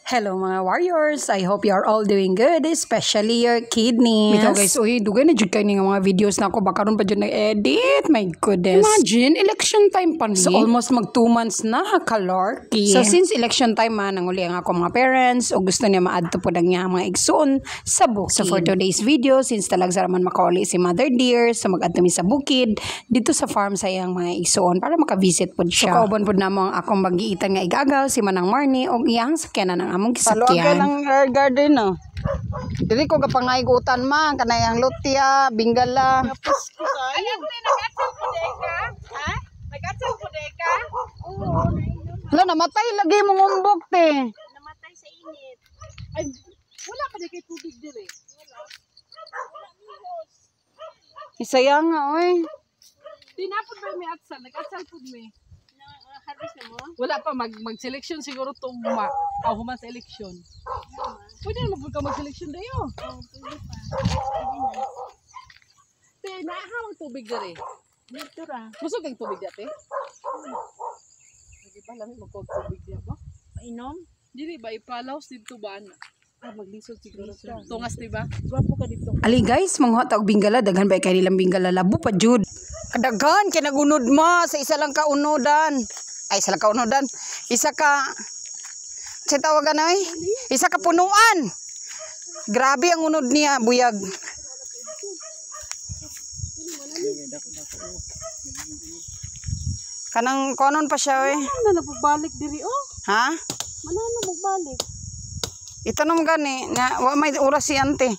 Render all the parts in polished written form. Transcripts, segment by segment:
Hello mga warriors, I hope you are all doing good, especially your kidneys. Bitaw guys, uy, dugay na jud kay nga mga videos na ako, baka ron pa jud nag-edit, my goodness. Imagine, election time pa ni. So almost mag 2 months na, kalorky. So since election time man, nanguli ang ako mga parents, o gusto niya ma-add to po lang niya mga igsoon sa bukid. So for today's video, since talag saraman makauli si Mother Dear, so mag-add to mi sa bukid, dito sa farm sa iyang mga igsoon, para maka-visit po siya. So kaubon po na mo ang akong mag-iitan nga igagaw, si Manang Marnie, o iyang sakyanan ng among gisakyan. Paluag lang air garden no. Dili ko gapangaygutan man kanay ang lutya, bingala. Ay, ako rin nag-atsal po deka. Ha? Nag-atsal po deka? Oo. Hala namatay lagi mong umbok te. Namatay sa init. Ay, wala pa na kay tubig dire. Wala. Wala mihos. Isaya nga oy. Tinapod ba may atsal? Nag-atsal po may. Harvest na mo? Wala pa, mag-selection siguro itong human sa election. Pwede na mag-selection na yun. Oo, pwede pa. Pwede na. Te, naahawang tubig dere. Dito ra. Gusto kang tubig dati? Sige ba, lamig magkog-tubig diya ba? Painom? Dili ba, ipalaos dito ba na? Maglisod siguro. Tungas, diba? Gwapo ka dito. Ali guys, mga taog bingala, daghan ba kay nilang bingala, labo pa jud. Kadaghan kinagunod mo sa isa lang ka unodan. Ay isa lang ka unodan. Isa ka sa tawagan na isa ka punuan. Grabe ang unod niya, buyag. Kanang konon pa siya eh. Ano na magbalik diri oh? Ha? Manano magbalik? Ito naman gani, nga wa may oras si ante.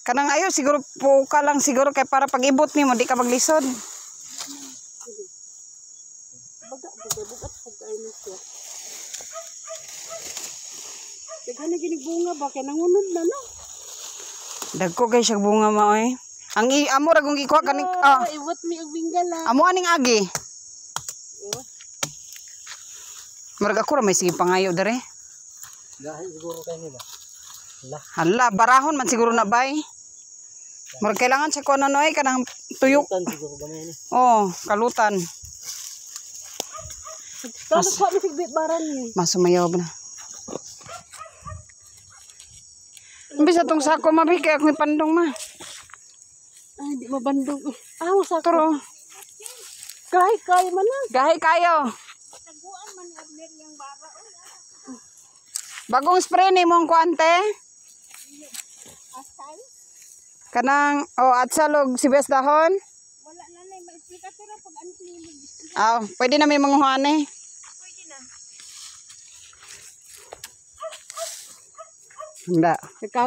Kanang ayo siguro po ka lang siguro kay para pag-ibot nimo di ka maglisod. Bugat pag ayun siya. Daghan gini bunga ba kay nangunod na no? Dagko kay siya bunga maoy. Ang amo ra gong ikuha kaning Iwat mi og bingala. amo aning agi. Murag ako ra may sige pangayo dere. Gahi siguro kayo nila. Hala, barahon man siguro na bay. Murag kailangan sa kuno noy kanang tuyok. Tan siguro gamay ni. Oh, kalutan. Tapos pa mi sigbit baran ni. Masumayaw na. Bisa tong sako mabigay ako ni pandong ma. Ay, di mabandog. Ah, sa Turo. Kay man na. Gahi kayo. Taguan man abner yang bara. Bagong spray ni mong kuante. Asal? Kanang atsalog sibes dahon. Wala na na. Mag-explica pero pag ano mag-explica. Pwede na may manguhan eh. Pwede na. Handa.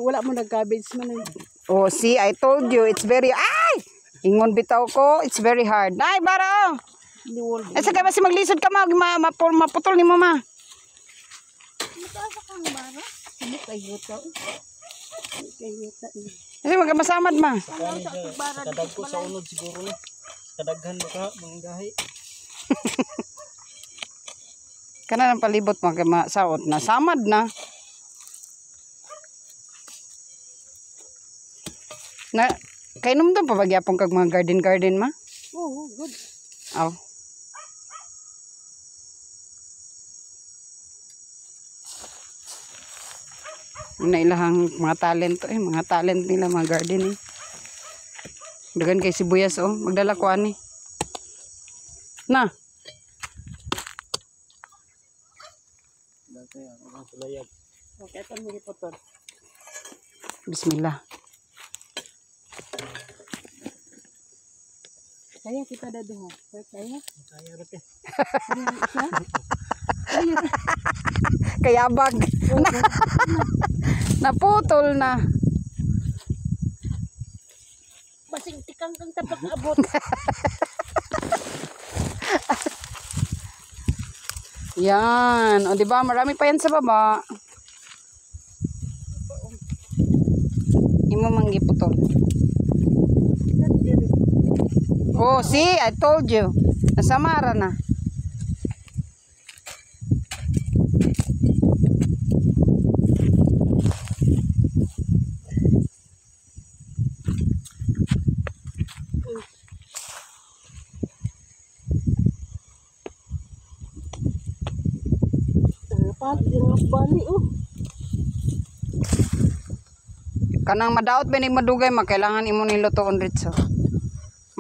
Wala mo nag-cabbage man. Oh, see, I told you, it's very, ay! Ingon bitaw ko, it's very hard. Nay, bara, Asa ka ba si maglisod ka maputol ni mama? Mataasa kang bara? Ano kayo ito? Kayo ito. Kasi magkamasamad ma. Ano sa pagbara? Kadag ko sa unod siguro ni. Kadaghan ba ka mga gahi? Kana ng palibot magkamasaot na. Samad na. Na, kay numdum pa bagyapong kag mga garden ma? Oo, good. Aw. Una ilahang mga talent mga talent nila mga garden eh. Dagan kay sibuyas magdala ko ani. Na. Dati ang sulayag. Okay, ito mo ipotol. Bismillah. Kaya kita dado mo. Kaya? Kaya rate. Kayabag. Naputol na. Basing tikang kang tapak abot. Yan. O diba marami pa yan sa baba. Imo manggiputol. Oh, see, I told you. Nasamara na. Bali oh. Kanang madaot ba ni madugay kailangan imo nilutoon ritso.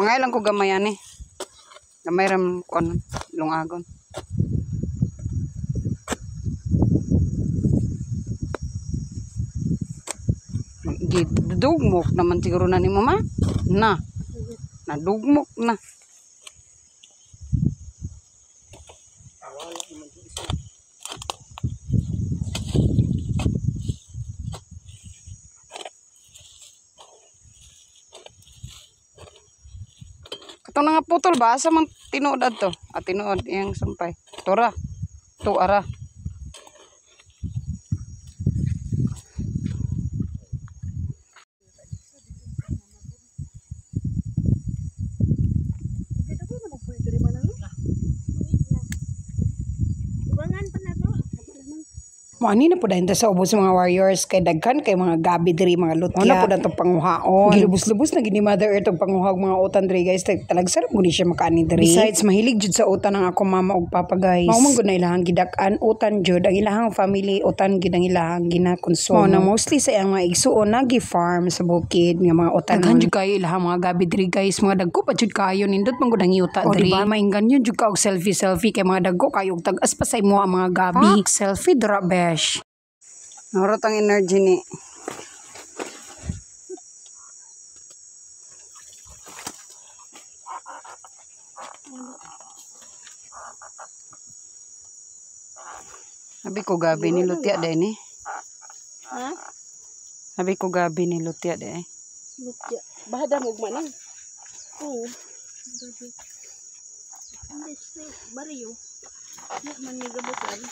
Mga ilang ko gamayan eh. Gamay ram kon lungagon. Dugmok naman siguro na nimo ma. Nadugmok na. Katong nga putol ba asa man tinuod adto? Tinuod iyang sampay. Tora. To ara. Mani na po dahil sa ubos mga warriors kay daghan kay mga gabi diri mga lutya. Ano po dahil panguhaon. Gilubos-lubos na gini Mother Earth panguhag mga utan diri guys. Talag sarap guni siya makaani diri. Besides mahilig jud sa utan ang ako mama ug papa guys. Mao man gud na ilahang gidak-an utan jud ang ilahang family utan gid ang ilahang ginakonsumo. Na mostly sa iyang mga igsuon nagi-farm sa bukid nga mga utan. Daghan jud kayo ilahang mga gabi diri guys. Mga dagko pa jud kayo nindot man gud ang yuta diri. O diba mainggan yun jud ka og selfie kay mga dagko kayo og tag-as pa sa imo ang mga gabi. Selfie dra besh. Narot ang energy ni. Sabi ko gabi ni lutya day ni. Ha? Sabi ko gabi ni lutya day. Lutya. Bahada mo man. Oo. Gabi. Bariyo. Ya man ni gabutan.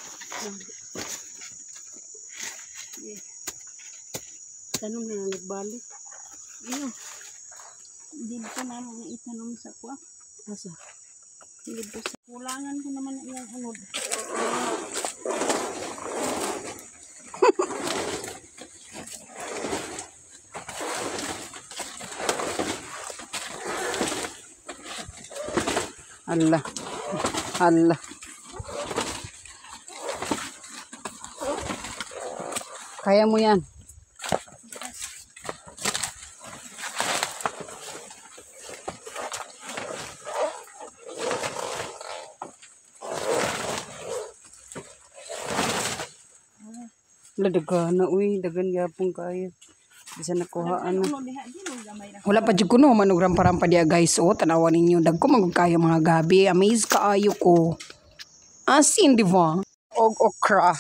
Tanong na nagbalik. Iyo. Hindi pa namin itanong sa kwa. Asa? Hindi pa sa kulangan ko naman yung unod. Allah. Allah. Kaya mo yan. Dagan na uy, dagan yapong kayo. Bisa nakuhaan na. Wala pa jud kuno manog rampa-rampa dia guys. O tanawan ninyo dagko magud kayo mga gabi. Amaze kaayo ko. Asin di ba? Og okra.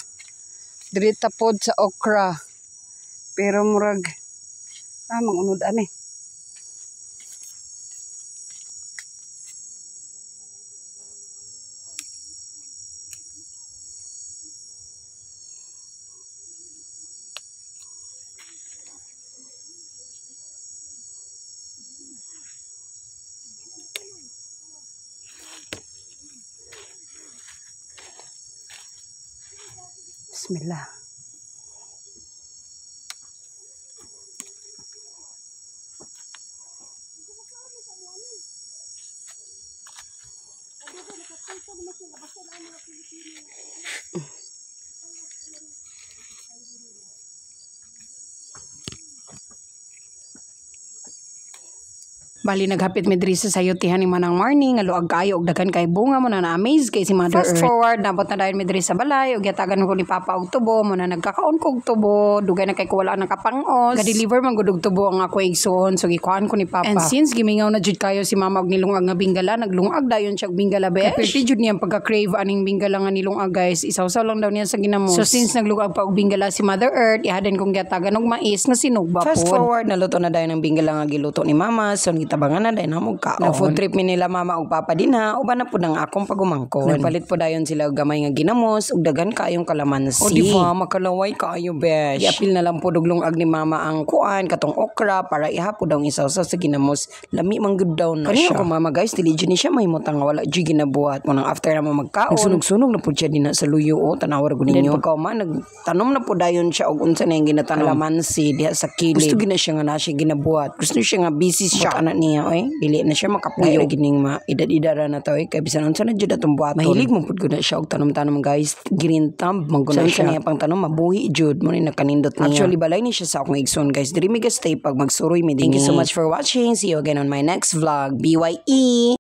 Diri tapod sa okra. Pero murag mangunod ani. Bismillah. Bali naghapit mi diri sa sayotihan ni Manang Marnie nga luag kayo og daghan kay bunga mo na amaze kay si Mother Earth. Fast forward nabot na dayon mi diri sa balay og yatagan ko ni Papa og tubo mo na nagkakaon ko og tubo dugay na kay ko wala nang kapangos. Ga-deliver man gud og tubo ang ako igsoon so gikuan ko ni Papa. And since gimingaw na jud kayo si Mama og nilungag nga bingala naglungag dayon siya og bingala besh. Pero jud niya pagka-crave aning bingala nga nilungag guys isawsaw lang daw niya sa ginamos. So since naglungag pa og bingala si Mother Earth ihaden kong yatagan og mais nga sinugba pod. Fast forward naluto na dayon ang bingala nga giluto ni Mama so gitabangan na dayon mo kaon. Na-food trip mi nila Mama ug Papa dinha uban na pud ang akong pagumangkon. Nagpalit po dayon sila og gamay nga ginamos ug daghan kaayong kalamansi. O di ba makalaway kaayo besh. Iapil na lang pud og lungag ni Mama ang kuan katong okra para ihapod daw isawsaw sa ginamos. Lami man gud daw na siya. Kaniya ko Mama guys dili jud ni siya mahimutang nga wala jud ginabuhat mo nang after na mo magkaon. Nagsunog-sunog na pud siya dinha sa luyo o tanawar gud ninyo. Then pagkauma nagtanom na pud dayon siya og unsa na yung ginatanom kalamansi diha sa kilid. Gusto gina siya nga na siya ginabuhat. Gusto siya nga busy siya ana ni niya oy. Dili na siya makapuyo gining edad-idara na to oy. Kay bisan unsa na jud atong buhaton. Mahilig mo pud gud siya og tanom-tanom guys. Green thumb man gud siya niya pang tanom mabuhi jud mo ni nakanindot niya. Actually balay ni siya sa akong igsoon guys. Diri mi stay pag magsuroy mi dinhi. Thank you so much for watching. See you again on my next vlog. BYE.